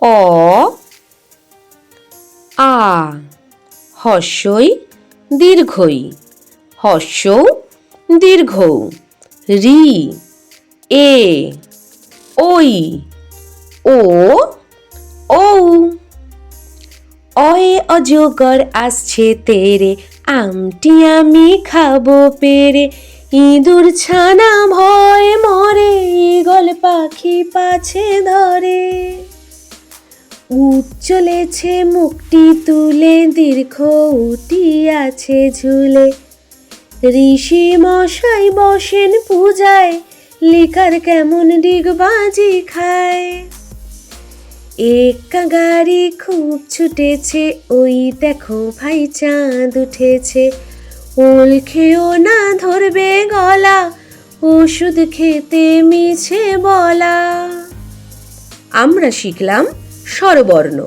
অ আ হস্যই দীর্ঘই হস্য দীর্ঘ রি এ ওই ও ঔ অয়ে অজগর আসছে তেরে আমটি আমি খাবো পেরে ইঁদুর ছানা ভয়ে মরে ঈগল পাখি পাছে ধরে উট চলেছে মুখটি তুলে দীর্ঘ উটি আছে ঝুলে ঋষি মশাই বসেন পূজায় লিকার কেমন ডিগবাজি খায় একা গাড়ি খুব ছুটেছে ওই দেখো ভাই চাঁদ উঠেছে ওল খেও না ধরবে গলা ওষুধ খেতে মিছে বলা। আমরা শিখলাম স্বরবর্ণ।